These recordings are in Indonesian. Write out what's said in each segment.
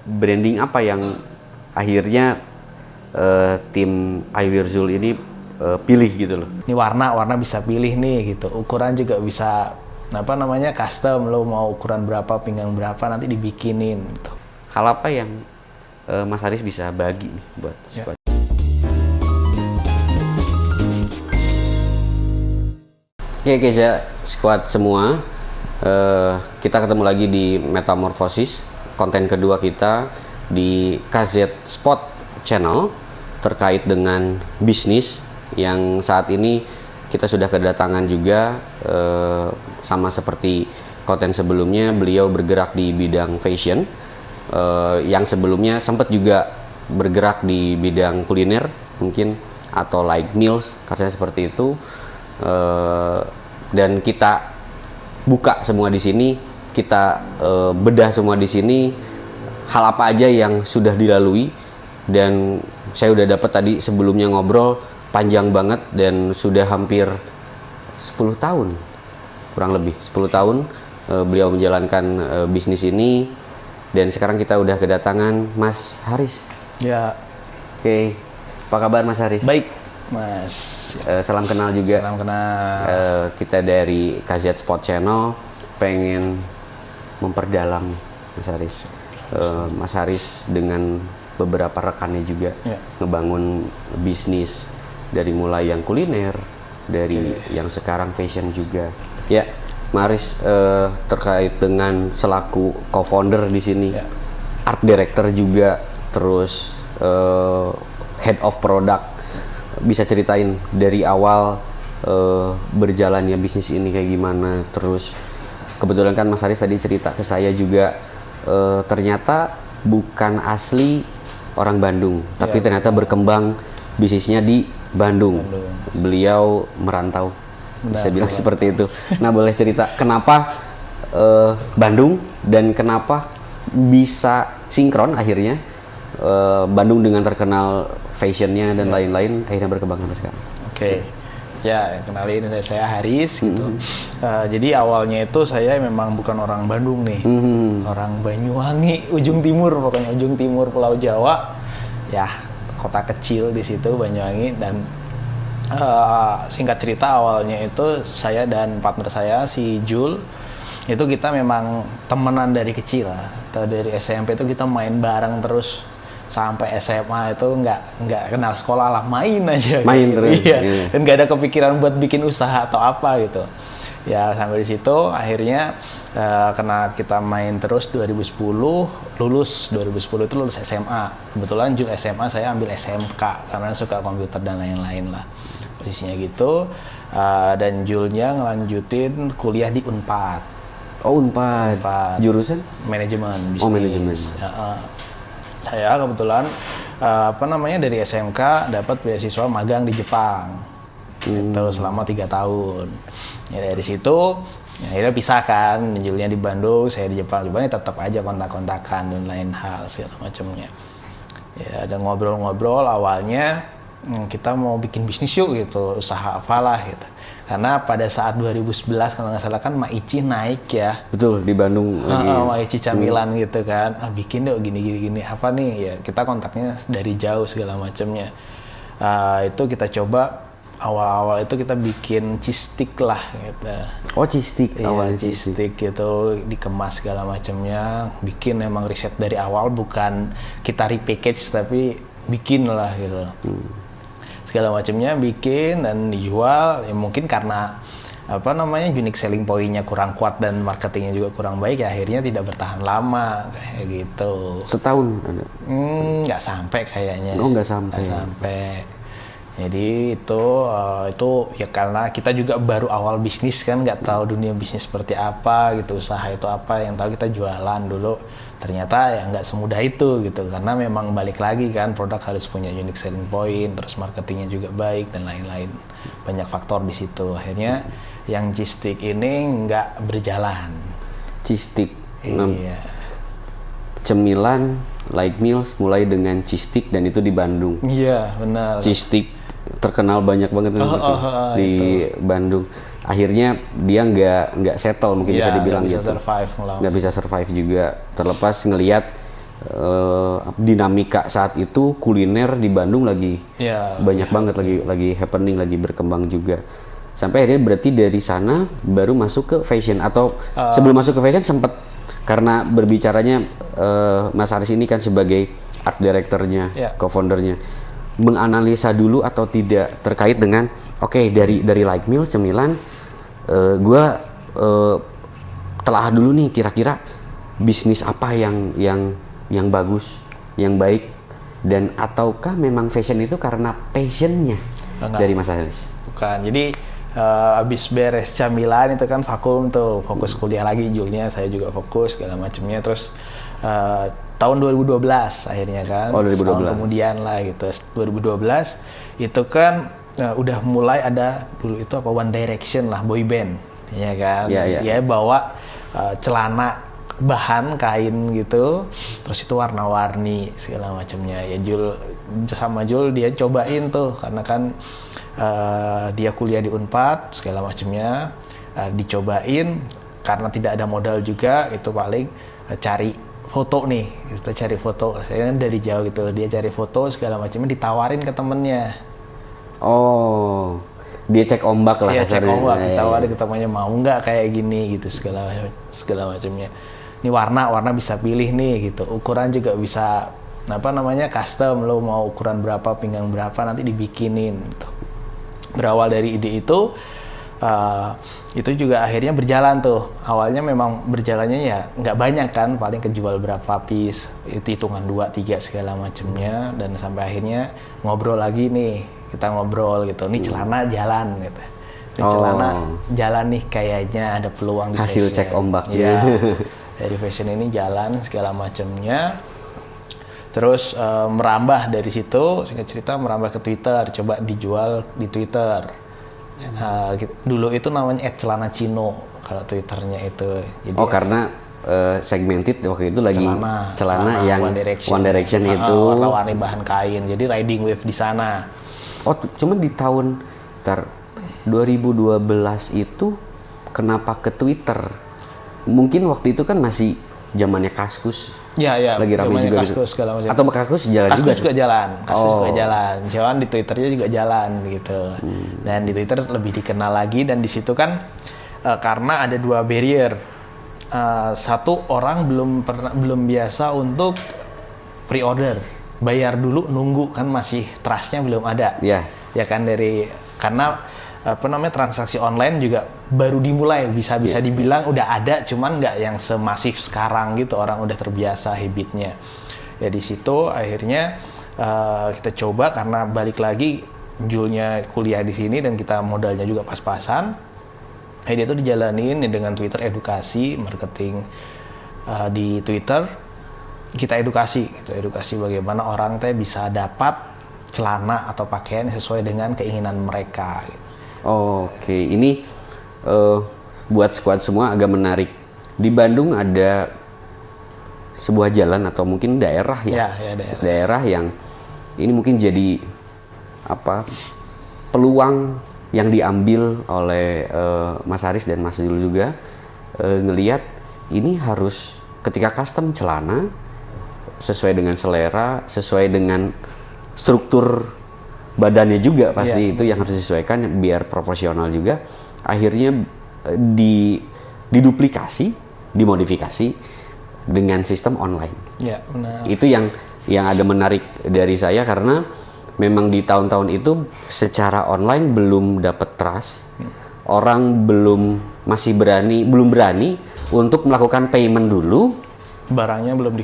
Branding apa yang akhirnya tim iWirzul ini pilih gitu loh? Ini warna bisa pilih nih gitu. Ukuran juga bisa custom, lo mau ukuran berapa, pinggang berapa nanti dibikinin gitu. Hal apa yang Mas Haris bisa bagi nih buat squad? Oke, Keza squad semua, kita ketemu lagi di Metamorphosis, konten kedua kita di KZ Spot Channel terkait dengan bisnis yang saat ini kita sudah kedatangan juga, sama seperti konten sebelumnya, beliau bergerak di bidang fashion, yang sebelumnya sempat juga bergerak di bidang kuliner mungkin atau like meals, katanya seperti itu. Dan kita buka semua di sini, kita bedah semua di sini hal apa aja yang sudah dilalui, dan saya udah dapat tadi sebelumnya ngobrol panjang banget dan sudah hampir 10 tahun, kurang lebih 10 tahun beliau menjalankan bisnis ini, dan sekarang kita udah kedatangan Mas Haris. Ya. Oke, apa kabar Mas Haris? Baik, Mas. Salam kenal juga. Salam kenal. Kita dari KZ Spot Channel pengen memperdalam Mas Haris. Mas Haris dengan beberapa rekannya juga ngebangun bisnis dari mulai yang kuliner, dari yang sekarang fashion juga. Ya, Mas Haris terkait dengan selaku co-founder di sini, art director juga, terus head of product. Bisa ceritain dari awal berjalannya bisnis ini kayak gimana? Terus kebetulan kan Mas Haris tadi cerita ke saya juga, ternyata bukan asli orang Bandung, tapi ternyata berkembang bisnisnya di Bandung. Beliau merantau, bisa bilang seperti itu. Nah, boleh cerita kenapa Bandung dan kenapa bisa sinkron akhirnya Bandung dengan terkenal fashionnya dan lain-lain akhirnya berkembang sampai sekarang. Oke. Ya, kenalin saya Haris gitu. Jadi awalnya itu saya memang bukan orang Bandung nih, orang Banyuwangi, ujung timur, pokoknya ujung timur Pulau Jawa. Ya, kota kecil di situ Banyuwangi. Dan singkat cerita awalnya itu saya dan partner saya si Jul itu kita memang temenan dari kecil. Dari SMP itu kita main bareng terus. Sampai SMA itu nggak kenal sekolah lah, main aja. Main gitu. terus. Iya. Dan nggak ada kepikiran buat bikin usaha atau apa gitu. Ya sampai di situ akhirnya karena kita main terus 2010 lulus 2010 itu lulus SMA. Kebetulan Jul SMA, saya ambil SMK karena suka komputer dan lain-lain lah. Posisinya gitu. Dan Julnya ngelanjutin kuliah di Unpad. Oh, Unpad. Jurusan? Manajemen bisnis. Oh, manajemen. Saya kebetulan dari SMK dapat beasiswa magang di Jepang itu selama 3 tahun. Ya, dari situ akhirnya pisah kan, Julnya di Bandung, saya di Jepang. Cuma tetap aja kontak-kontakan dan lain hal segala macamnya. Ya, dan ngobrol-ngobrol awalnya kita mau bikin bisnis yuk gitu, usaha apalah gitu. Karena pada saat 2011 kalau nggak salah kan Maichi naik ya. Betul, di Bandung. Maichi camilan gitu kan. Bikin dong gini apa nih ya. Kita kontaknya dari jauh segala macamnya. Itu kita coba awal-awal itu kita bikin cheese stick lah gitu. Oh, cheese stick. Iya, cheese stick gitu, dikemas segala macamnya. Bikin emang riset dari awal, bukan kita repackage tapi bikin lah gitu. Segala macamnya bikin dan dijual. Ya mungkin karena unique selling point-nya kurang kuat dan marketingnya juga kurang baik, ya akhirnya tidak bertahan lama kayak gitu. Setahun ada? Nggak sampai kayaknya. Oh, nggak sampai. Nggak sampai. Jadi itu ya karena kita juga baru awal bisnis kan, nggak tahu dunia bisnis seperti apa gitu, usaha itu apa, yang tahu kita jualan dulu. Ternyata ya nggak semudah itu gitu, karena memang balik lagi kan, produk harus punya unique selling point, terus marketingnya juga baik dan lain-lain, banyak faktor di situ. Akhirnya yang cheese stick ini nggak berjalan. Cheese stick. Iya. Cemilan light meals mulai dengan cheese stick dan itu di Bandung. Iya, benar. Cheese stick terkenal banyak banget di Bandung. Akhirnya dia nggak settle, mungkin bisa dibilang nggak gitu. Survive, nggak bisa survive juga, terlepas ngelihat dinamika saat itu kuliner di Bandung lagi banyak banget, lagi happening, lagi berkembang juga. Sampai akhirnya berarti dari sana baru masuk ke fashion, atau sebelum masuk ke fashion sempat, karena berbicaranya Mas Haris ini kan sebagai art directornya, co-foundernya, menganalisa dulu atau tidak terkait dengan dari Like Meal cemilan, gue telah dulu nih kira-kira bisnis apa yang bagus, yang baik, dan ataukah memang fashion itu karena passionnya dari Mas Haris? Bukan, jadi abis beres camilan itu kan vakum tuh, fokus kuliah lagi, Julnya saya juga fokus segala macamnya. Terus tahun 2012 akhirnya kan, 2012. Tahun kemudian lah gitu, 2012 itu kan udah mulai ada dulu itu One Direction lah, boy band, ya kan, dia bawa celana bahan kain gitu, terus itu warna-warni segala macamnya. Ya Jul dia cobain tuh, karena kan dia kuliah di Unpad segala macamnya, dicobain karena tidak ada modal juga, itu paling cari foto nih, kita cari foto, saya kan dari jauh gitu, dia cari foto segala macamnya, ditawarin ke temennya. Oh, dia cek ombak lah. Iya, cek ombak, ditawarin ke temannya, mau nggak kayak gini gitu, segala macamnya. Ini warna bisa pilih nih gitu, ukuran juga bisa custom, lo mau ukuran berapa, pinggang berapa, nanti dibikinin gitu. Berawal dari ide itu juga akhirnya berjalan tuh. Awalnya memang berjalannya ya nggak banyak kan, paling kejual berapa piece, itu hitungan 2-3 segala macamnya, dan sampai akhirnya ngobrol lagi nih, kita ngobrol gitu, nih celana jalan gitu. Celana jalan nih, kayaknya ada peluang di hasil fashion. Cek ombak ya. Dari fashion ini jalan segala macamnya. Terus merambah dari situ, singkat cerita merambah ke Twitter, coba dijual di Twitter. Dulu itu namanya @celana_cino kalau Twitternya itu. Jadi, karena segmented waktu itu lagi celana yang One Direction itu warna-warni bahan kain, jadi riding wave di sana. Cuman di tahun 2012 itu kenapa ke Twitter? Mungkin waktu itu kan masih zamannya Kaskus. Ya, lagi ramai juga Kaskus, segala macam. Atau Kaskus jalan juga? Kaskus juga jalan. Kaskus juga jalan. Cuman di Twitternya juga jalan gitu. Dan di Twitter lebih dikenal lagi, dan di situ kan karena ada 2 barrier. Satu, orang belum biasa untuk pre-order. Bayar dulu, nunggu, kan masih trust-nya belum ada. Ya kan, karena transaksi online juga baru dimulai, bisa dibilang udah ada, cuman nggak yang semasif sekarang gitu, orang udah terbiasa habitnya. Ya di situ akhirnya kita coba, karena balik lagi Julnya kuliah di sini dan kita modalnya juga pas-pasan. Dia tuh dijalanin dengan Twitter, edukasi marketing di Twitter, kita edukasi bagaimana orang teh bisa dapat celana atau pakaian sesuai dengan keinginan mereka gitu. Oke, ini buat squad semua agak menarik. Di Bandung ada sebuah jalan atau mungkin daerah daerah yang ini mungkin jadi peluang yang diambil oleh Mas Haris dan Mas Jul juga, ngelihat ini harus ketika custom celana sesuai dengan selera, sesuai dengan struktur badannya juga pasti itu yang harus disesuaikan biar proporsional juga. Akhirnya diduplikasi, dimodifikasi dengan sistem online. Ya, benar. Itu yang agak menarik dari saya, karena memang di tahun-tahun itu secara online belum dapat trust. Orang belum berani untuk melakukan payment dulu. Barangnya belum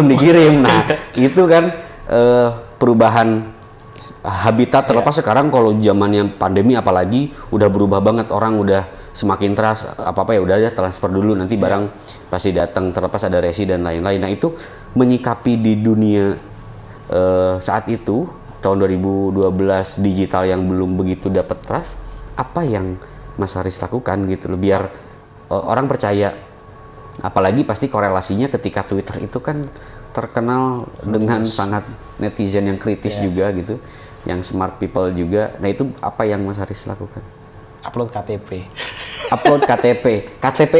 dikirim. Nah, itu kan perubahan habitat, terlepas sekarang kalau zamannya pandemi apalagi udah berubah banget, orang udah semakin trust, apa-apa ya udah transfer dulu, nanti barang pasti datang, terlepas ada resi dan lain-lain. Nah, itu menyikapi di dunia saat itu tahun 2012 digital yang belum begitu dapat trust, apa yang Mas Haris lakukan gitu loh biar orang percaya, apalagi pasti korelasinya ketika Twitter itu kan terkenal dengan sangat netizen yang kritis juga gitu, yang smart people juga. Nah, itu apa yang Mas Haris lakukan? Upload KTP. KTP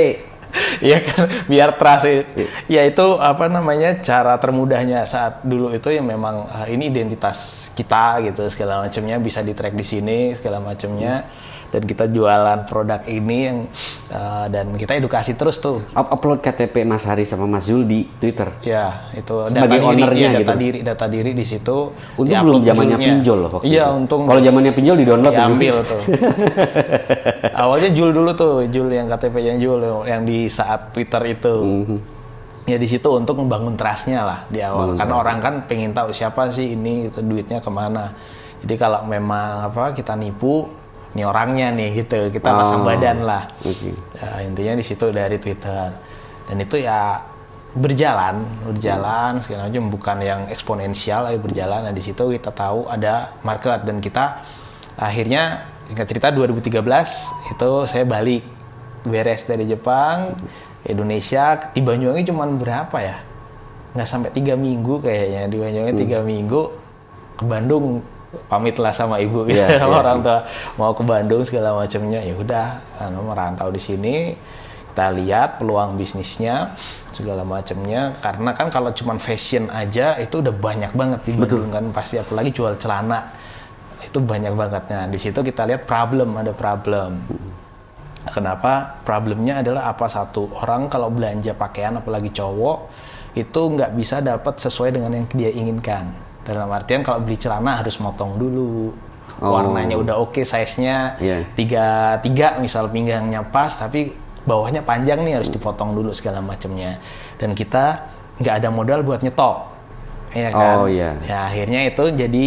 Iya kan, biar trust. Ya itu apa namanya, cara termudahnya saat dulu itu ya memang ini identitas kita gitu, segala macamnya bisa di-track di sini, segala macamnya. Dan kita jualan produk ini yang dan kita edukasi terus tuh. Upload KTP Mas Haris sama Mas Zul di Twitter. Ya, itu sebagai ownernya data gitu. data diri di situ. Untung belum zamannya pinjol loh waktu Iya, itu. untung. Kalau zamannya pinjol di-download diambil tuh. Awalnya Jul dulu tuh, Jul yang KTP-nya Jul yang di saat Twitter itu. Ya di situ untuk membangun trust-nya lah di awal. Karena orang kan pengen tahu siapa sih ini, gitu, duitnya kemana. Jadi kalau memang kita nipu, ini orangnya nih gitu, kita pasang badan lah. Ya, intinya di situ dari Twitter. Dan itu ya berjalan segala macam, bukan yang eksponensial, berjalan. Nah di situ kita tahu ada market dan kita akhirnya, singkat cerita 2013 itu saya balik beres dari Jepang, Indonesia, di Banyuwangi cuman berapa ya? Nggak sampai 3 minggu kayaknya, di Banyuwangi 3 minggu, ke Bandung pamitlah sama ibu gitu, sama orang tua mau ke Bandung segala macamnya. Ya udah, merantau di sini, kita lihat peluang bisnisnya segala macamnya. Karena kan kalau cuma fashion aja itu udah banyak banget di Bandung kan, pasti apalagi jual celana itu banyak banget. Nah di situ kita lihat ada problem. Kenapa? Problemnya adalah satu orang kalau belanja pakaian apalagi cowok itu nggak bisa dapat sesuai dengan yang dia inginkan. Dalam artian kalau beli celana harus motong dulu, warnanya udah oke, size-nya 33 misal, pinggangnya pas, tapi bawahnya panjang nih, harus dipotong dulu segala macamnya. Dan kita nggak ada modal buat nyetok, ya kan? Ya akhirnya itu jadi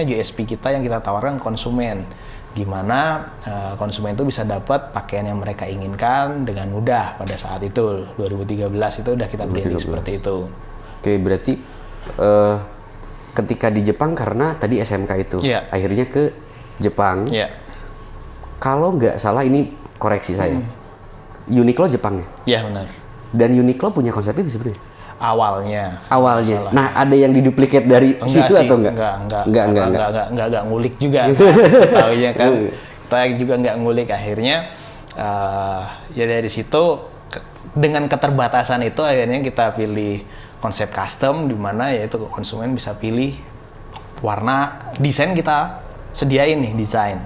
USP kita yang kita tawarkan konsumen. Gimana konsumen itu bisa dapat pakaian yang mereka inginkan dengan mudah pada saat itu. 2013 itu udah kita branding seperti itu. Oke, berarti ketika di Jepang karena tadi SMK itu, akhirnya ke Jepang. Kalau nggak salah, ini koreksi saya, Uniqlo Jepang ya? Iya benar. Dan Uniqlo punya konsep itu sebenarnya? Awalnya. Nah, ada yang diduplikat dari situ sih, atau enggak? Enggak ngulik juga. Tahunya kan, kita juga nggak ngulik. Akhirnya ya dari situ, dengan keterbatasan itu akhirnya kita pilih konsep custom, di mana yaitu konsumen bisa pilih warna, desain kita sediain nih desain.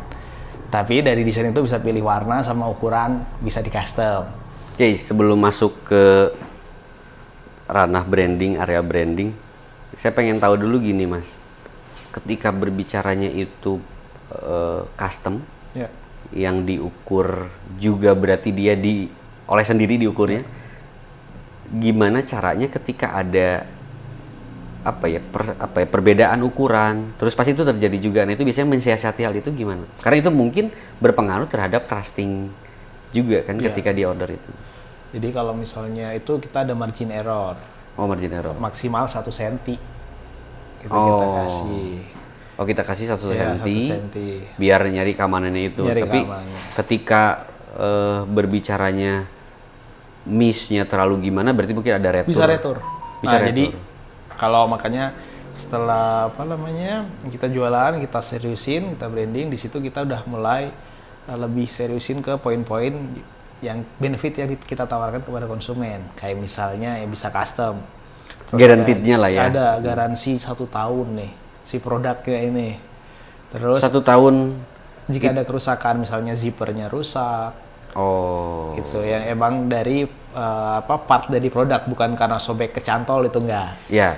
Tapi dari desain itu bisa pilih warna sama ukuran, bisa di custom. Oke, sebelum masuk ke ranah branding, area branding, saya pengen tahu dulu gini Mas. Ketika berbicaranya itu custom, yang diukur juga berarti dia oleh sendiri diukurnya. Gimana caranya ketika ada perbedaan ukuran, terus pasti itu terjadi juga. Nah itu biasanya mensiasati hal itu gimana? Karena itu mungkin berpengaruh terhadap trusting juga kan ketika di order itu. Jadi kalau misalnya itu kita ada margin error. Margin error. Maksimal 1 senti. Itu kita kasih. Kita kasih 1 senti. Biar nyari keamanannya itu. Tapi ketika berbicaranya miss-nya terlalu gimana, berarti mungkin ada retur. Bisa retur. Jadi kalau makanya setelah kita jualan, kita seriusin, kita branding, di situ kita udah mulai lebih seriusin ke poin-poin yang benefit yang kita tawarkan kepada konsumen. Kayak misalnya ya bisa custom. Guaranteed-nya lah ya. Ada garansi 1 tahun nih si produknya ini. Terus 1 tahun jika ada kerusakan, misalnya zippernya rusak. Gitu yang emang dari part dari produk, bukan karena sobek kecantol, itu enggak. Iya.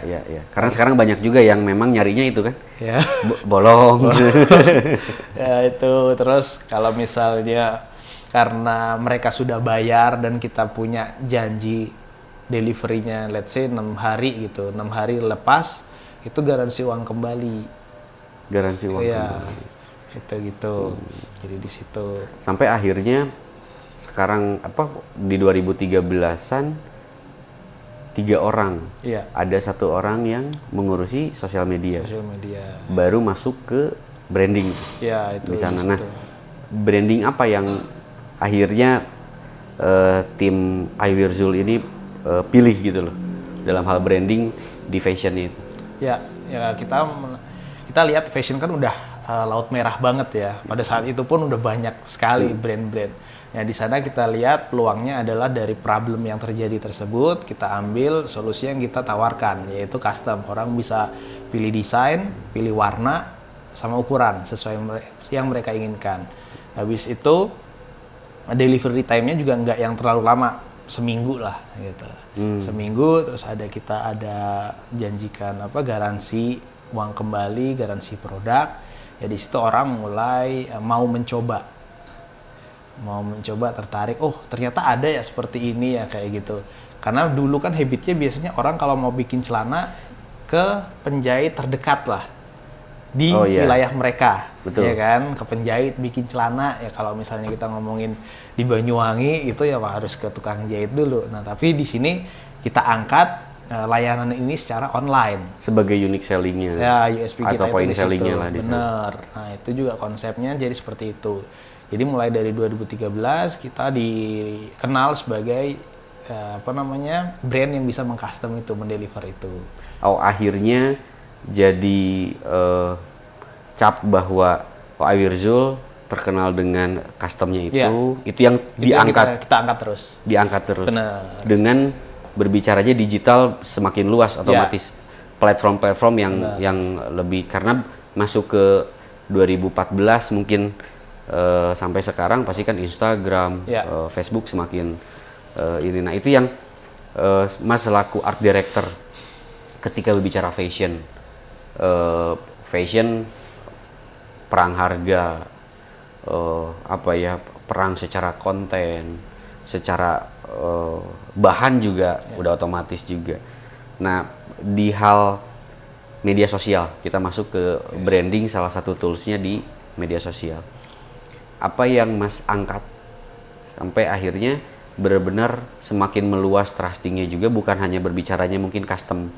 Karena sekarang banyak juga yang memang nyarinya itu kan. Ya. Bolong. Ya itu. Terus kalau misalnya karena mereka sudah bayar dan kita punya janji delivery-nya let's say 6 hari gitu. 6 hari lepas itu garansi uang kembali. Garansi uang kembali. Itu gitu. Jadi di situ. Sampai akhirnya sekarang di 2013-an 3 orang. Ada 1 orang yang mengurusi sosial media. Baru masuk ke branding. Itu di sana. Nah, branding apa yang akhirnya tim Iwear Zul ini pilih gitu loh dalam hal branding di fashion itu? Ya kita lihat fashion kan udah laut merah banget ya. Pada saat itu pun udah banyak sekali brand-brand. Nah, di sana kita lihat peluangnya adalah dari problem yang terjadi tersebut, kita ambil solusi yang kita tawarkan, yaitu custom. Orang bisa pilih desain, pilih warna, sama ukuran sesuai yang mereka inginkan. Habis itu delivery time-nya juga nggak yang terlalu lama, seminggu lah gitu. Seminggu, terus kita ada janjikan garansi uang kembali, garansi produk. Ya di situ orang mulai mau mencoba, tertarik. Oh ternyata ada ya seperti ini ya kayak gitu. Karena dulu kan habitnya biasanya orang kalau mau bikin celana ke penjahit terdekat lah di wilayah mereka. Betul. Ya kan, ke penjahit bikin celana. Ya kalau misalnya kita ngomongin di Banyuwangi itu ya harus ke tukang jahit dulu. Nah tapi di sini kita angkat layanan ini secara online sebagai unique sellingnya ya, USP kita atau point itu sellingnya lah di sana. Bener. Nah itu juga konsepnya jadi seperti itu. Jadi mulai dari 2013 kita dikenal sebagai brand yang bisa mengcustom itu, mendeliver itu. Oh akhirnya jadi cap bahwa Awirzul terkenal dengan customnya itu, itu yang diangkat, kita angkat terus. Diangkat terus. Benar. Dengan berbicaranya digital semakin luas otomatis platform-platform yang lebih, karena masuk ke 2014 mungkin sampai sekarang pasti kan Instagram, Facebook semakin ini. Nah itu yang Mas selaku art director ketika berbicara fashion, perang harga, perang secara konten, secara bahan juga udah otomatis juga. Nah di hal media sosial kita masuk ke branding, salah satu toolsnya di media sosial. Apa yang Mas angkat sampai akhirnya benar-benar semakin meluas trustingnya juga, bukan hanya berbicaranya mungkin custom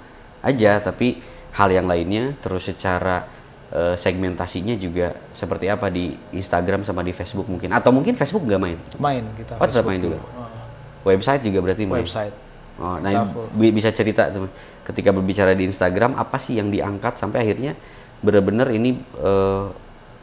aja, tapi hal yang lainnya, terus secara segmentasinya juga seperti apa di Instagram sama di Facebook mungkin, atau mungkin Facebook nggak main? Main kita. Oh tetap main juga. Website juga berarti main? Website. Oh, nah bisa cerita teman, ketika berbicara di Instagram apa sih yang diangkat sampai akhirnya benar-benar ini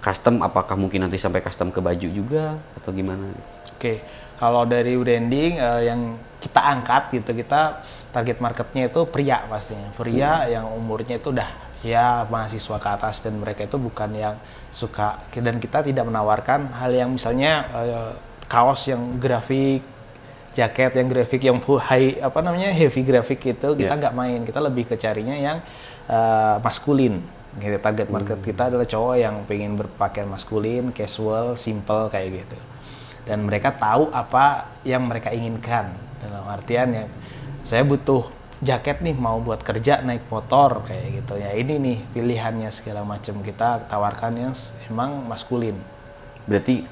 custom, apakah mungkin nanti sampai custom ke baju juga atau gimana? Oke, kalau dari branding yang kita angkat gitu, kita target marketnya itu pria pastinya. Pria yang umurnya itu udah ya mahasiswa ke atas, dan mereka itu bukan yang suka, dan kita tidak menawarkan hal yang misalnya kaos yang grafik, jaket yang grafik yang full heavy grafik itu kita nggak main. Kita lebih ke carinya yang maskulin gitu. Target market kita adalah cowok yang pengen berpakaian maskulin, casual, simple kayak gitu, dan mereka tahu apa yang mereka inginkan. Dalam artian yang saya butuh jaket nih mau buat kerja naik motor kayak gitu ya, ini nih pilihannya segala macam, kita tawarkan yang emang maskulin. Berarti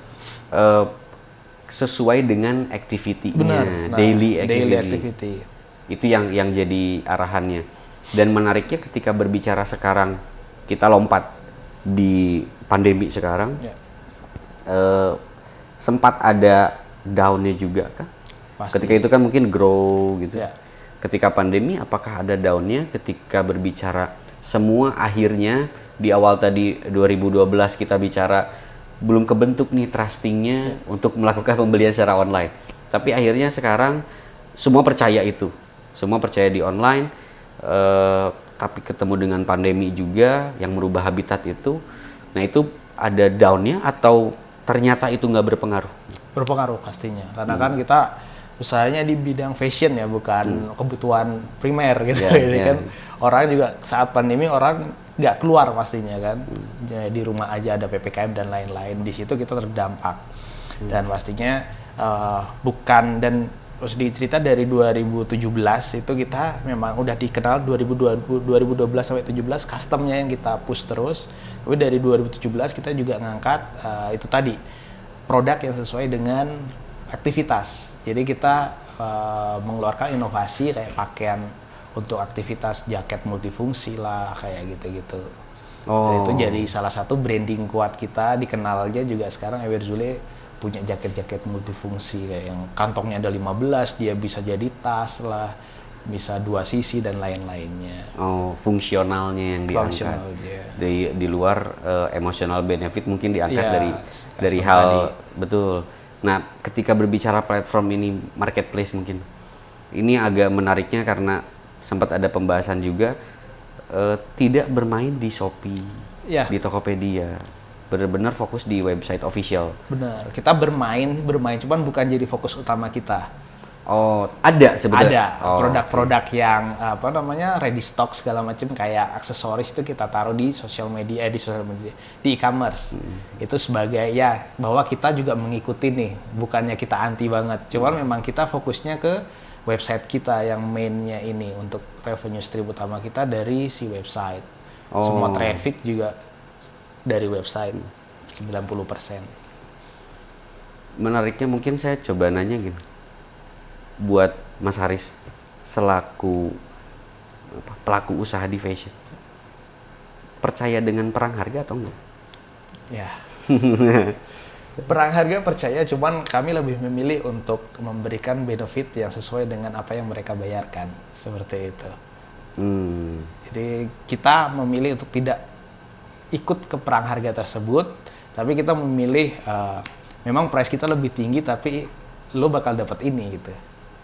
sesuai dengan activity-nya, nah, daily activity. Itu yang jadi arahannya. Dan menariknya ketika berbicara sekarang, kita lompat di pandemi sekarang, sempat ada down-nya juga kan? Pasti. Ketika itu kan mungkin grow gitu. Ketika pandemi, apakah ada down-nya ketika berbicara semua akhirnya di awal tadi 2012 kita bicara belum kebentuk nih trustingnya untuk melakukan pembelian secara online. Tapi akhirnya sekarang semua percaya itu. Semua percaya di online, tapi ketemu dengan pandemi juga yang merubah habitat itu. Nah itu ada down-nya atau ternyata itu nggak berpengaruh? Berpengaruh pastinya. Karena kan kita usahanya di bidang fashion ya, bukan kebutuhan primer gitu. Jadi kan orang juga saat pandemi orang nggak keluar pastinya kan, di rumah aja, ada PPKM dan lain-lain. Di situ kita terdampak dan pastinya dan terus dicerita dari 2017 itu kita memang udah dikenal 2012 sampai 17 customnya yang kita push terus. Tapi dari 2017 kita juga ngangkat itu tadi produk yang sesuai dengan aktivitas. Jadi kita mengeluarkan inovasi kayak pakaian untuk aktivitas, jaket multifungsi lah kayak gitu-gitu. Dan itu jadi salah satu branding kuat kita, dikenal aja juga sekarang Awirzul punya jaket-jaket multifungsi kayak yang kantongnya ada 15, dia bisa jadi tas lah, bisa 2 sisi dan lain-lainnya. Oh, fungsionalnya yang diangkat. Fungsional, ya. Di luar emotional benefit mungkin diangkat Ya, dari custom hal tadi. betul. Nah, ketika berbicara platform ini marketplace mungkin ini agak menariknya karena sempat ada pembahasan juga tidak bermain di Shopee, Ya. di Tokopedia, benar-benar fokus di website official. Benar, kita bermain, cuman bukan jadi fokus utama kita. Oh, ada sebenarnya. Ada produk-produk yang apa namanya ready stock segala macam kayak aksesoris itu kita taruh di sosial media, di e-commerce. Itu sebagai ya bahwa kita juga mengikuti nih, bukannya kita anti banget. Cuman memang kita fokusnya ke website kita yang mainnya ini untuk revenue stream utama kita dari si website. Semua traffic juga dari website 90%. Menariknya mungkin saya coba nanya gini. Buat Mas Haris selaku pelaku usaha di fashion, percaya dengan perang harga atau enggak? Ya. Perang harga percaya, cuman kami lebih memilih untuk memberikan benefit yang sesuai dengan apa yang mereka bayarkan, seperti itu. Jadi kita memilih untuk tidak ikut ke perang harga tersebut, tapi kita memilih memang price kita lebih tinggi, tapi lo bakal dapat ini gitu.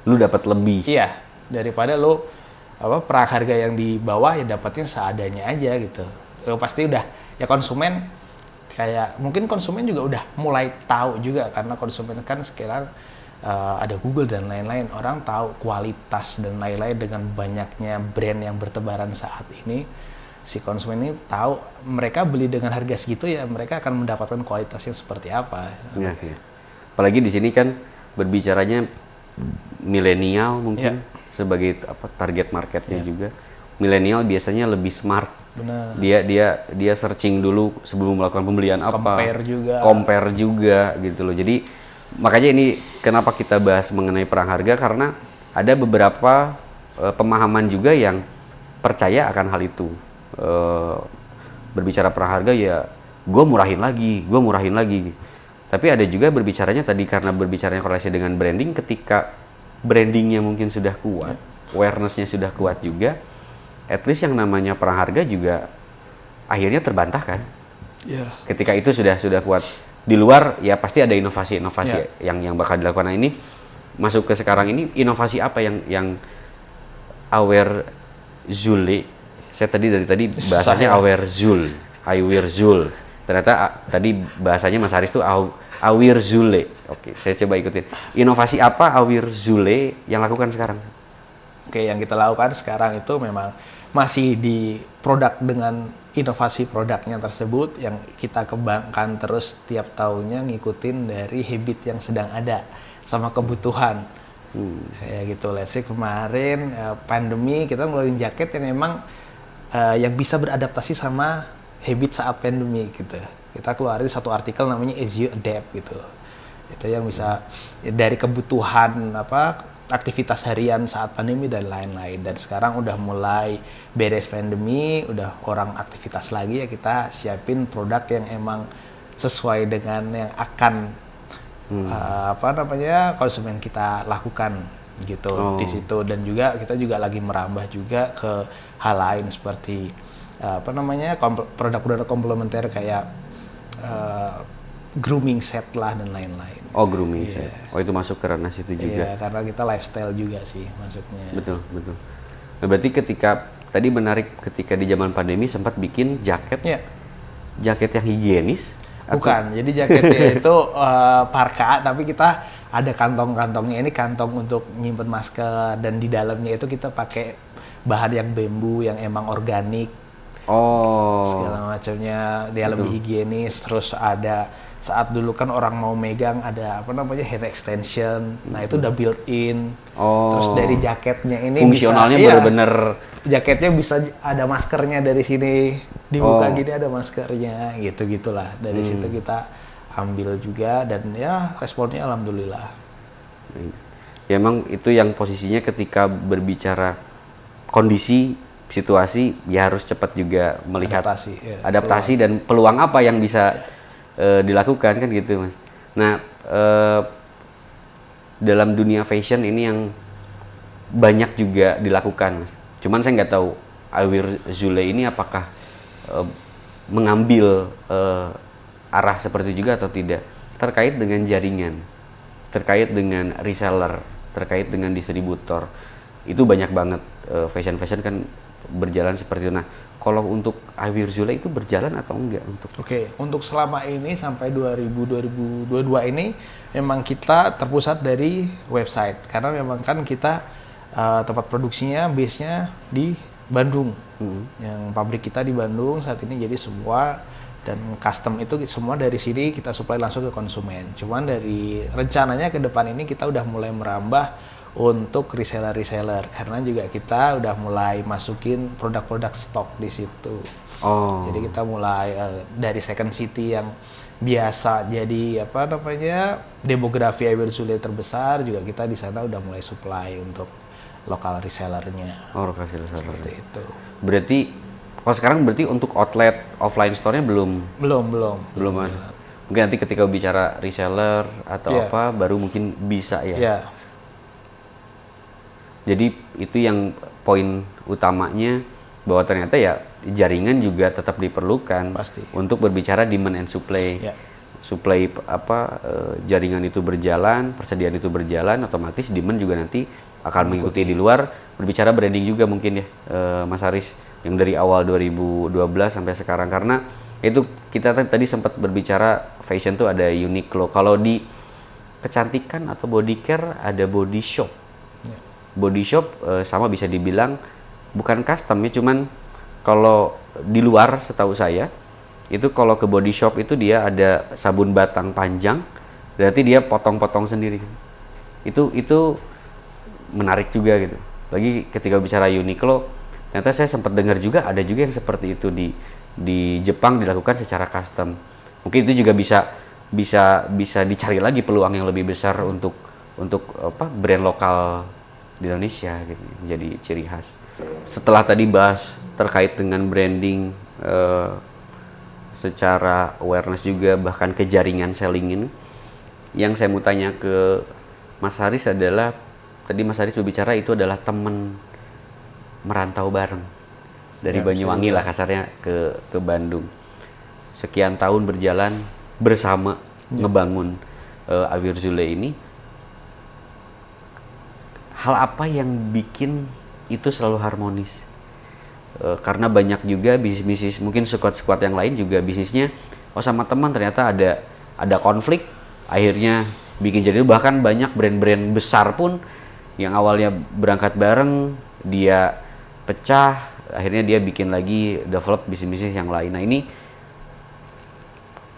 Lu dapat lebih. Iya, daripada lo perang harga yang di bawah ya dapatnya seadanya aja gitu. Lo pasti udah ya konsumen. Kayak mungkin konsumen juga udah mulai tahu juga karena konsumen kan sekarang ada Google dan lain-lain, orang tahu kualitas dan lain-lain dengan banyaknya brand yang bertebaran saat ini. Si konsumen ini tahu mereka beli dengan harga segitu ya mereka akan mendapatkan kualitasnya seperti apa. Ya, ya. Apalagi di sini kan berbicaranya milenial mungkin sebagai target marketnya juga. Milenial biasanya lebih smart. Benar. Dia searching dulu sebelum melakukan pembelian apa. Compare juga gitu loh. Jadi makanya ini kenapa kita bahas mengenai perang harga karena ada beberapa pemahaman juga yang percaya akan hal itu. Berbicara perang harga ya gue murahin lagi. Tapi ada juga berbicaranya tadi karena berbicaranya korelasi dengan branding, ketika brandingnya mungkin sudah kuat, awareness-nya sudah kuat juga, at least yang namanya perang harga juga akhirnya terbantahkan. Ketika itu sudah kuat. Di luar ya pasti ada inovasi-inovasi yang bakal dilakukan. Nah ini masuk ke sekarang ini inovasi apa yang aware Zule? Saya dari tadi bahasanya aware Zul, Aware Zul. Ternyata tadi bahasanya Mas Haris tuh Awir Zule. Oke, saya coba ikutin. Inovasi apa Awir Zule yang lakukan sekarang? Oke, yang kita lakukan sekarang itu memang masih di produk dengan inovasi produknya tersebut yang kita kembangkan terus tiap tahunnya ngikutin dari habit yang sedang ada sama kebutuhan. Kayak gitu. Let's say kemarin pandemi kita ngeluarin jaket yang memang yang bisa beradaptasi sama habit saat pandemi gitu. Kita keluarin satu artikel namanya As You Adapt gitu. Itu yang bisa dari kebutuhan aktivitas harian saat pandemi dan lain-lain. Dan sekarang udah mulai beres pandemi, udah orang aktivitas lagi ya kita siapin produk yang emang sesuai dengan yang akan konsumen kita lakukan gitu di situ. Dan juga kita juga lagi merambah juga ke hal lain seperti produk-produk komplementer kayak grooming set lah dan lain-lain. Oh, grooming set. Oh, itu masuk ke ranah situ juga. Iya, karena kita lifestyle juga sih maksudnya. Betul. Nah, berarti ketika tadi menarik ketika di zaman pandemi sempat bikin jaket. Jaket yang higienis. Bukan, jadi jaketnya itu parka, tapi kita ada kantong-kantongnya. Ini kantong untuk nyimpen masker dan di dalamnya itu kita pakai bahan yang bambu yang emang organik. Segala macamnya dia lebih higienis. Terus ada saat dulu kan orang mau megang ada hand extension. Nah itu udah built in. Terus dari jaketnya ini fungsionalnya bener-bener jaketnya bisa ada maskernya dari sini dibuka gini ada maskernya gitulah. Dari situ kita ambil juga dan ya responnya alhamdulillah. Ya emang itu yang posisinya ketika berbicara kondisi situasi ya harus cepat juga melihat adaptasi dan peluang apa yang bisa dilakukan kan gitu Mas. Nah dalam dunia fashion ini yang banyak juga dilakukan, Mas. Cuman saya nggak tahu Awir Zule ini apakah mengambil arah seperti itu juga atau tidak, terkait dengan jaringan, terkait dengan reseller, terkait dengan distributor. Itu banyak banget fashion kan berjalan seperti itu. Nah, kalau untuk Awir Zule itu berjalan atau enggak untuk? Oke, untuk selama ini sampai 2022 ini memang kita terpusat dari website, karena memang kan kita tempat produksinya base-nya di Bandung. Yang pabrik kita di Bandung saat ini, jadi semua dan custom itu semua dari sini kita supply langsung ke konsumen. Cuman dari rencananya ke depan ini kita udah mulai merambah untuk reseller karena juga kita udah mulai masukin produk-produk stok di situ. Jadi kita mulai dari Second City yang biasa jadi demografi Awir Zule terbesar, juga kita di sana udah mulai supply untuk lokal resellernya. Lokal reseller. Seperti itu. Berarti kalau sekarang berarti untuk outlet offline store-nya belum Mas. Mungkin nanti ketika bicara reseller atau apa baru mungkin bisa ya. Jadi itu yang poin utamanya, bahwa ternyata ya jaringan juga tetap diperlukan. Pasti. Untuk berbicara demand and supply. Supply jaringan itu berjalan, persediaan itu berjalan, otomatis demand juga nanti akan mengikuti di luar. Berbicara branding juga mungkin ya, Mas Haris, yang dari awal 2012 sampai sekarang, karena itu kita tadi sempat berbicara fashion tuh ada Uniqlo. Kalau di kecantikan atau body care ada Body Shop. Body Shop sama bisa dibilang bukan custom ya, cuman kalau di luar setahu saya itu kalau ke Body Shop itu dia ada sabun batang panjang, berarti dia potong-potong sendiri. Itu menarik juga gitu. Lagi ketika bicara Uniqlo, ternyata saya sempat dengar juga ada juga yang seperti itu di Jepang dilakukan secara custom. Mungkin itu juga bisa dicari lagi peluang yang lebih besar untuk brand lokal di Indonesia gitu, jadi ciri khas. Setelah tadi bahas terkait dengan branding secara awareness juga, bahkan ke jaringan selling ini, yang saya mau tanya ke Mas Haris adalah, tadi Mas Haris berbicara itu adalah teman merantau bareng dari Banyuwangi lah kasarnya ke Bandung. Sekian tahun berjalan bersama ngebangun Awir Zule ini. Hal apa yang bikin itu selalu harmonis? Karena banyak juga bisnis mungkin squad yang lain juga bisnisnya sama teman ternyata ada konflik, akhirnya bikin jadi, bahkan banyak brand-brand besar pun yang awalnya berangkat bareng dia pecah, akhirnya dia bikin lagi develop bisnis yang lain. Nah, ini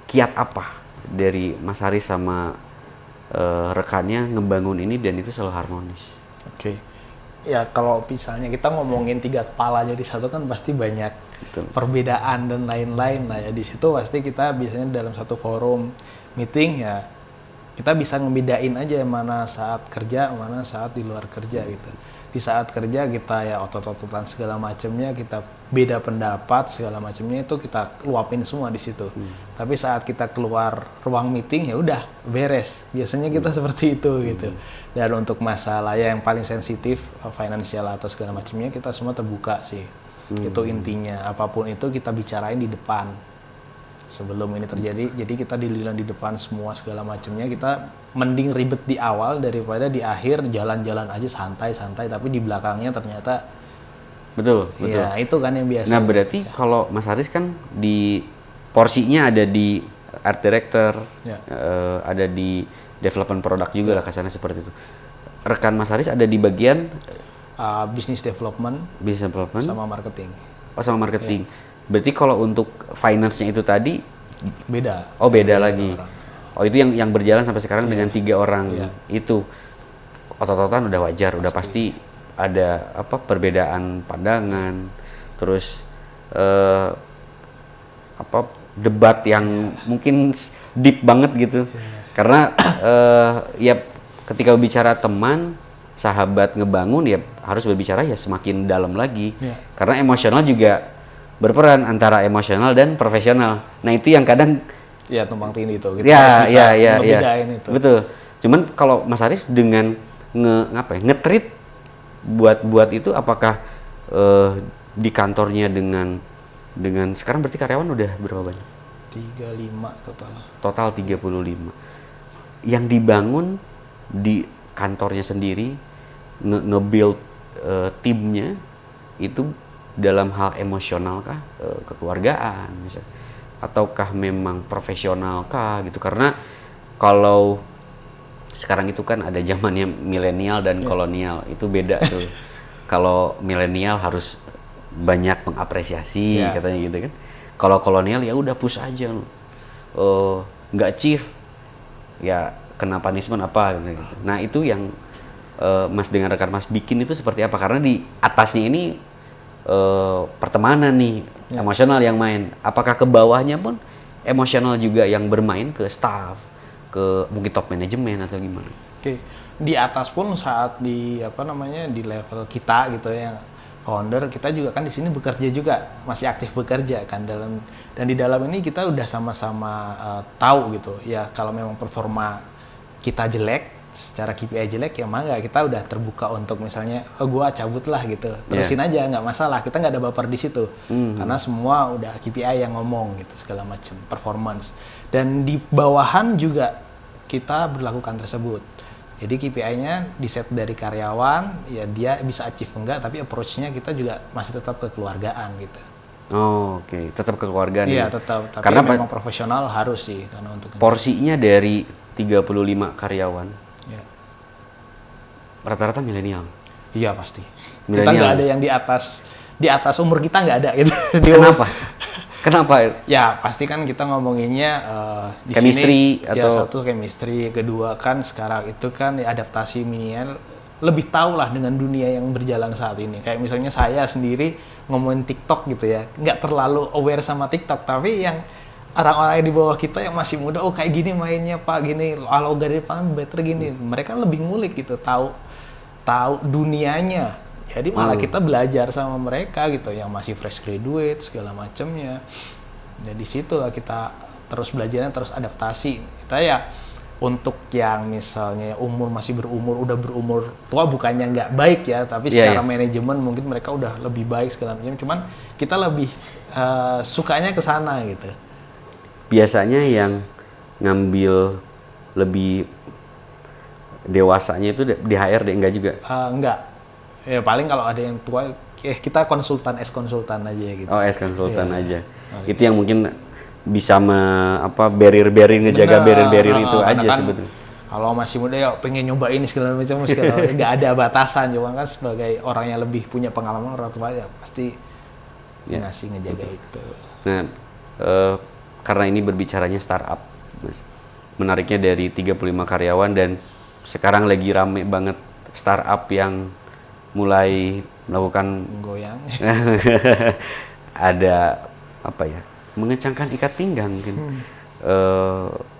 kiat apa dari Mas Haris sama rekannya ngebangun ini dan itu selalu harmonis? Oke. Ya kalau misalnya kita ngomongin 3 kepala jadi satu kan pasti banyak perbedaan dan lain-lain. Nah ya di situ pasti kita biasanya dalam satu forum meeting ya kita bisa ngebedain aja mana saat kerja, mana saat di luar kerja gitu. Di saat kerja kita ya otot-ototan segala macamnya, kita beda pendapat segala macamnya itu kita luapin semua di situ. Tapi saat kita keluar ruang meeting ya udah beres. Biasanya kita seperti itu gitu. Dan untuk masalah yang paling sensitif finansial atau segala macamnya kita semua terbuka sih. Itu intinya. Apapun itu kita bicarain di depan. Sebelum ini terjadi, jadi kita dililan di depan semua segala macamnya. Kita mending ribet di awal daripada di akhir jalan-jalan aja santai-santai tapi di belakangnya ternyata betul. Ya, itu kan yang biasa. Nah, berarti kalau Mas Haris kan di porsinya ada di art director, ada di development produk juga lah kasarnya seperti itu. Rekan Mas Haris ada di bagian business development sama marketing. Oh, sama marketing. Berarti kalau untuk finance-nya itu tadi beda. Oh, beda lagi. Orang. Oh, itu yang berjalan sampai sekarang dengan 3 orang. Itu otot-ototan udah wajar, udah pasti ada perbedaan pandangan, terus debat yang mungkin deep banget gitu. Karena ya ketika bicara teman, sahabat ngebangun ya harus berbicara ya semakin dalam lagi. Karena emosional juga berperan antara emosional dan profesional. Nah, itu yang kadang tumpang tindih itu. Kita harus bisa ngebedain itu. Betul. Cuman kalau Mas Haris dengan nge-treat buat itu apakah di kantornya dengan sekarang berarti karyawan udah berapa banyak? 35 total. Total 35. Yang dibangun di kantornya sendiri, nge-build timnya itu dalam hal emosional kah, kekeluargaan misalnya, ataukah memang profesional kah gitu? Karena kalau sekarang itu kan ada zamannya milenial dan kolonial, itu beda tuh. Kalau milenial harus banyak mengapresiasi katanya gitu kan. Kalau kolonial ya udah push aja lu, nggak achieve ya kena punishment apa gitu. Nah itu yang Mas dengan rekan Mas bikin itu seperti apa? Karena di atasnya ini pertemanan nih, emosional yang main. Apakah ke bawahnya pun emosional juga yang bermain ke staff, ke mungkin top manajemen atau gimana? Oke, di atas pun saat di di level kita gitu ya, founder kita juga kan di sini bekerja juga, masih aktif bekerja kan dan di dalam ini kita udah sama-sama tahu gitu ya kalau memang performa kita jelek, secara KPI jelek ya mangga kita udah terbuka untuk misalnya gua cabut lah gitu, terusin aja nggak masalah, kita nggak ada baper di situ karena semua udah KPI yang ngomong gitu segala macam performance, dan di bawahan juga kita berlakukan tersebut. Jadi KPI-nya di set dari karyawan, ya dia bisa achieve enggak, tapi approach-nya kita juga masih tetap kekeluargaan gitu. Oh, oke. Tetap kekeluargaan. Iya, tetap. Tapi karena memang profesional harus sih karena untuk porsinya dari 35 karyawan. Ya. Rata-rata milenial. Iya, pasti. Milenial. Kita nggak ada yang di atas umur kita nggak ada gitu. Kenapa? Kenapa? Ya pasti kan kita ngomonginnya di chemistry sini, ya satu chemistry, kedua kan sekarang itu kan adaptasi milenial lebih tahu lah dengan dunia yang berjalan saat ini. Kayak misalnya saya sendiri ngomongin TikTok gitu ya, nggak terlalu aware sama TikTok, tapi yang orang-orang di bawah kita yang masih muda, oh kayak gini mainnya pak, gini algoritma better gini, mereka lebih ngulik gitu, tahu dunianya. Jadi malah kita belajar sama mereka gitu, yang masih fresh graduate segala macamnya. Dan di situ lah kita terus belajarnya, terus adaptasi. Kita ya untuk yang misalnya udah berumur tua, bukannya nggak baik ya, tapi secara manajemen mungkin mereka udah lebih baik segala macam. Cuman kita lebih sukanya ke sana gitu. Biasanya yang ngambil lebih dewasanya itu di HRD enggak juga? Enggak. Ya paling kalau ada yang tua, kita konsultan aja gitu. Oh, konsultan aja. Itu yang mungkin bisa barrier ngejaga barrier itu aja kan, sebetulnya. Kalau masih muda ya pengen nyobain segala macam nggak ada batasan, cuma kan sebagai orang yang lebih punya pengalaman, orang tua ya pasti ngasih ngejaga itu. Nah, karena ini berbicaranya startup, Mas. Menariknya dari 35 karyawan dan sekarang lagi rame banget startup yang mulai melakukan goyang. Ada mengencangkan ikat pinggang mungkin.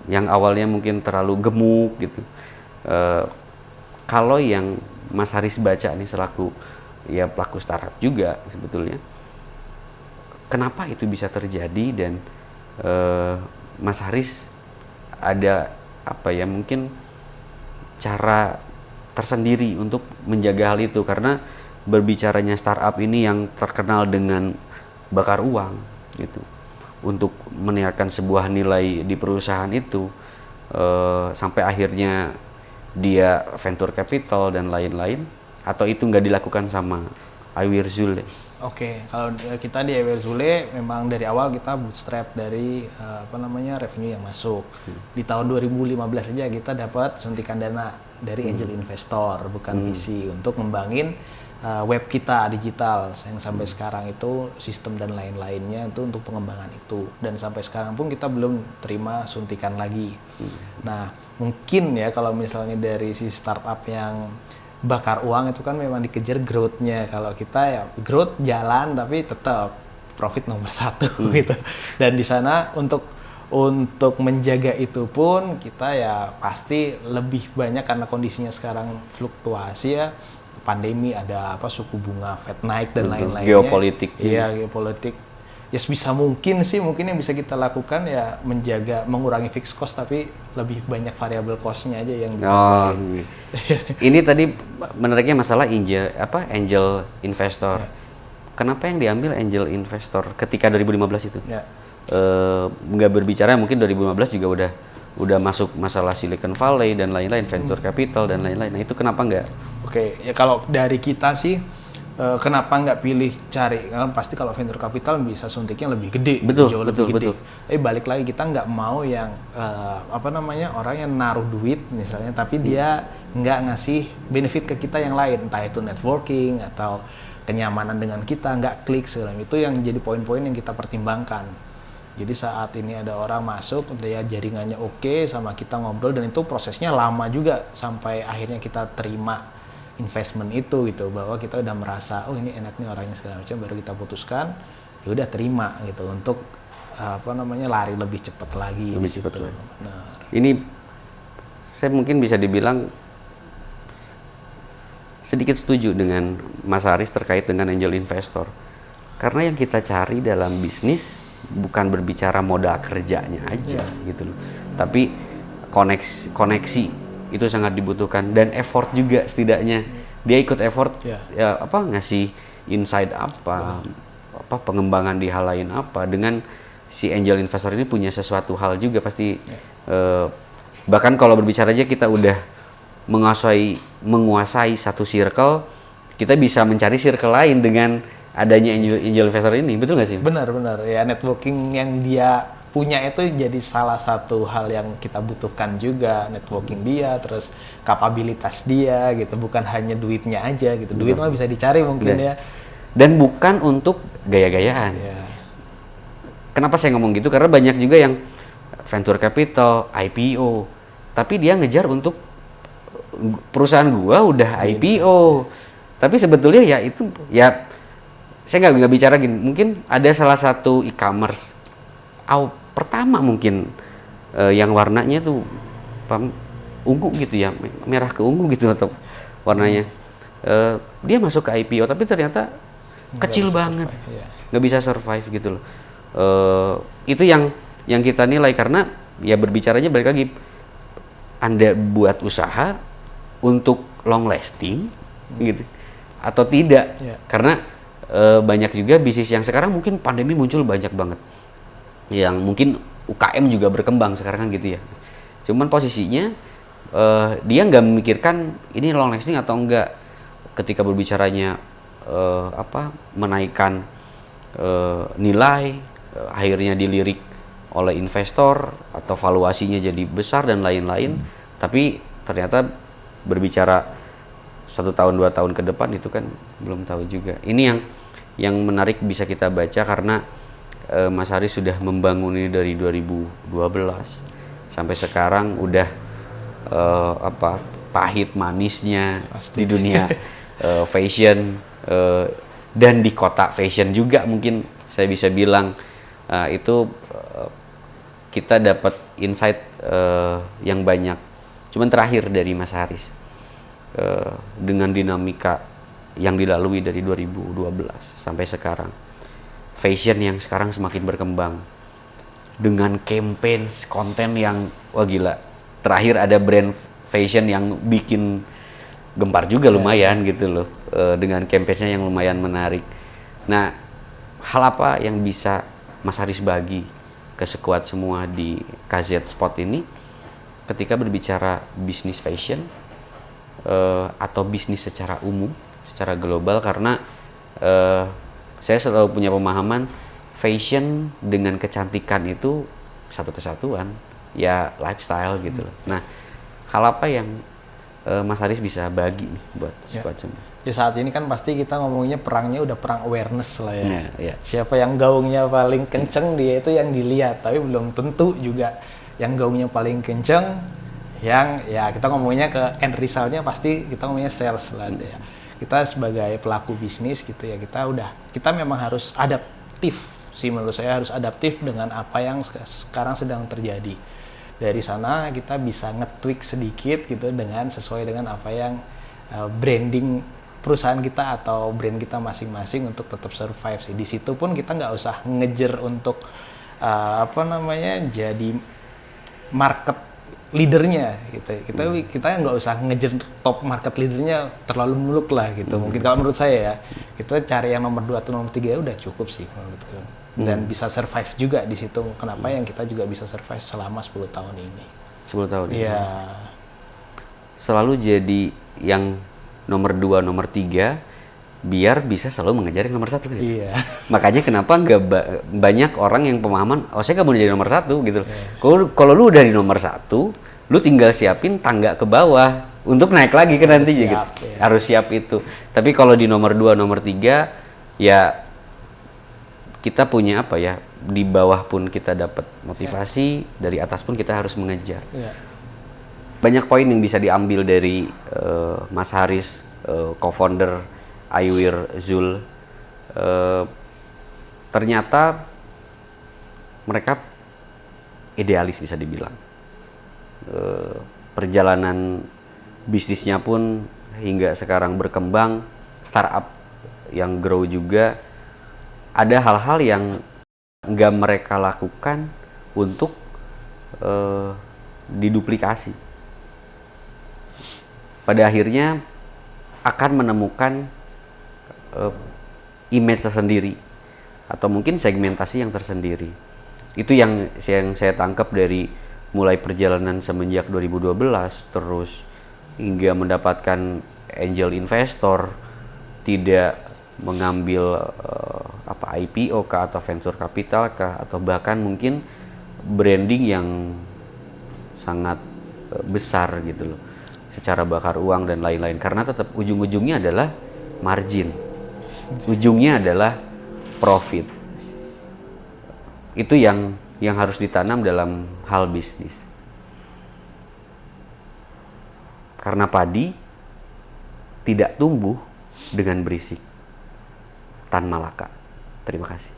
Yang awalnya mungkin terlalu gemuk gitu. Kalau yang Mas Haris baca nih selaku ya pelaku startup juga sebetulnya, kenapa itu bisa terjadi dan Mas Haris ada mungkin cara tersendiri untuk menjaga hal itu, karena berbicaranya startup ini yang terkenal dengan bakar uang gitu untuk meningkatkan sebuah nilai di perusahaan itu sampai akhirnya dia venture capital dan lain-lain, atau itu nggak dilakukan sama iWirZule? Oke, kalau kita di iWirZule memang dari awal kita bootstrap dari revenue yang masuk. Di tahun 2015 aja kita dapat suntikan dana dari angel investor, bukan VC, untuk ngembangin web kita digital yang sampai sekarang itu sistem dan lain-lainnya itu untuk pengembangan itu, dan sampai sekarang pun kita belum terima suntikan lagi. Nah mungkin ya kalau misalnya dari si startup yang bakar uang itu kan memang dikejar growth-nya, kalau kita ya growth jalan tapi tetap profit nomor satu gitu, dan di sana untuk menjaga itu pun kita ya pasti lebih banyak karena kondisinya sekarang fluktuasi ya, pandemi, ada suku bunga Fed naik dan lain-lainnya. Geopolitik. Iya, geopolitik. ya sebisa mungkin sih, mungkin yang bisa kita lakukan ya mengurangi fixed cost tapi lebih banyak variable cost-nya aja yang Oh, ini tadi menariknya masalah angel investor. Kenapa yang diambil angel investor ketika 2015 itu? Nggak berbicara mungkin 2015 juga udah masuk masalah Silicon Valley dan lain-lain, venture capital dan lain-lain. Nah itu kenapa nggak? Oke, ya kalau dari kita sih kenapa nggak pilih cari, pasti kalau venture capital bisa suntiknya lebih gede, jauh lebih gede. Tapi balik lagi kita nggak mau yang orang yang naruh duit misalnya, tapi dia nggak ngasih benefit ke kita yang lain, entah itu networking atau kenyamanan dengan kita, nggak klik segala itu yang jadi poin-poin yang kita pertimbangkan. Jadi saat ini ada orang masuk, dia jaringannya oke sama kita ngobrol dan itu prosesnya lama juga sampai akhirnya kita terima investment itu gitu, bahwa kita udah merasa oh ini enak nih orangnya segala macam, baru kita putuskan ya udah terima gitu untuk lari lebih cepat lagi. Lebih cepat lagi. Ini saya mungkin bisa dibilang sedikit setuju dengan Mas Haris terkait dengan angel investor, karena yang kita cari dalam bisnis bukan berbicara modal kerjanya aja gitu loh, tapi koneksi itu sangat dibutuhkan dan effort juga, setidaknya dia ikut effort ngasih insight pengembangan di hal lain dengan si angel investor ini punya sesuatu hal juga pasti. Bahkan kalau berbicara aja kita udah menguasai satu circle, kita bisa mencari circle lain dengan adanya angel investor ini, betul nggak sih? Benar ya, networking yang dia punya itu jadi salah satu hal yang kita butuhkan juga, networking dia, terus kapabilitas dia gitu, bukan hanya duitnya aja gitu. Duit mah bisa dicari mungkin ya. Dan bukan untuk gaya-gayaan. Kenapa saya ngomong gitu? Karena banyak juga yang venture capital, IPO, tapi dia ngejar untuk perusahaan gua udah IPO. Tapi sebetulnya ya itu ya saya nggak bicara gini, mungkin ada salah satu e-commerce pertama mungkin yang warnanya tuh ungu gitu ya, merah ke ungu gitu atau warnanya, dia masuk ke IPO tapi ternyata kecil banget, nggak bisa survive gitu loh. Itu yang kita nilai, karena ya berbicaranya balik lagi, Anda buat usaha untuk long lasting gitu atau tidak, karena banyak juga bisnis yang sekarang mungkin pandemi muncul banyak banget, yang mungkin UKM juga berkembang sekarang kan gitu ya. Cuman posisinya dia nggak memikirkan ini long lasting atau enggak ketika berbicaranya menaikkan nilai, akhirnya dilirik oleh investor atau valuasinya jadi besar dan lain-lain. Tapi ternyata berbicara 1 tahun 2 tahun ke depan itu kan belum tahu juga. Ini yang menarik bisa kita baca, karena Mas Haris sudah membangun ini dari 2012 sampai sekarang udah pahit manisnya di dunia fashion, dan di kota fashion juga mungkin saya bisa bilang itu kita dapat insight yang banyak. Cuman terakhir dari Mas Haris, dengan dinamika yang dilalui dari 2012 sampai sekarang, fashion yang sekarang semakin berkembang dengan campaign konten yang wah gila. Terakhir ada brand fashion yang bikin gempar juga lumayan gitu loh, dengan campaign-nya yang lumayan menarik. Nah, hal apa yang bisa Mas Haris bagi ke sekuat semua di KZ Spot ini ketika berbicara bisnis fashion atau bisnis secara umum, secara global? Karena saya selalu punya pemahaman fashion dengan kecantikan itu satu kesatuan, ya lifestyle gitu loh. Nah, hal apa yang Mas Haris bisa bagi nih buat squad semua? Ya saat ini kan pasti kita ngomongnya perangnya udah perang awareness lah ya. Siapa yang gaungnya paling kenceng dia itu yang dilihat, tapi belum tentu juga yang gaungnya paling kenceng yang ya kita ngomongnya ke end resultnya pasti kita ngomongnya sales lah ya. Kita sebagai pelaku bisnis gitu ya, kita memang harus adaptif sih, menurut saya harus adaptif dengan apa yang sekarang sedang terjadi. Dari sana kita bisa nge-tweak sedikit gitu dengan sesuai dengan apa yang branding perusahaan kita atau brand kita masing-masing untuk tetap survive sih. Di situ pun kita nggak usah ngejar untuk jadi market leadernya gitu. Kita nggak usah ngejar top market leadernya terlalu muluk lah gitu. Mungkin kalau menurut saya ya, kita cari yang nomor 2 atau nomor 3 ya udah cukup sih menurutku. Dan bisa survive juga di situ. Kenapa yang kita juga bisa survive selama 10 tahun ini. 10 tahun ini. Iya. Selalu jadi yang nomor 2, nomor 3 biar bisa selalu mengejar yang nomor 1 gitu. Iya. Makanya kenapa nggak banyak orang yang pemahaman, oh saya nggak mau jadi nomor 1 gitu. Kalau lu udah di nomor 1, lu tinggal siapin tangga ke bawah untuk naik lagi ke nanti gitu. Ya. Harus siap itu. Tapi kalau di nomor 2, nomor 3 ya kita punya di bawah pun kita dapat motivasi, dari atas pun kita harus mengejar. Ya. Banyak poin yang bisa diambil dari Mas Haris, co-founder iWear Zul. Ternyata mereka idealis bisa dibilang. Perjalanan bisnisnya pun hingga sekarang berkembang, startup yang grow juga. Ada hal-hal yang nggak mereka lakukan untuk diduplikasi. Pada akhirnya akan menemukan image tersendiri atau mungkin segmentasi yang tersendiri. Itu yang saya tangkap dari mulai perjalanan semenjak 2012 terus hingga mendapatkan angel investor, tidak mengambil IPO kah atau venture capital kah, atau bahkan mungkin branding yang sangat besar gitu loh secara bakar uang dan lain-lain, karena tetap ujung-ujungnya adalah margin, ujungnya adalah profit. Itu yang harus ditanam dalam hal bisnis, karena padi tidak tumbuh dengan berisik. Tan Malaka. Terima kasih.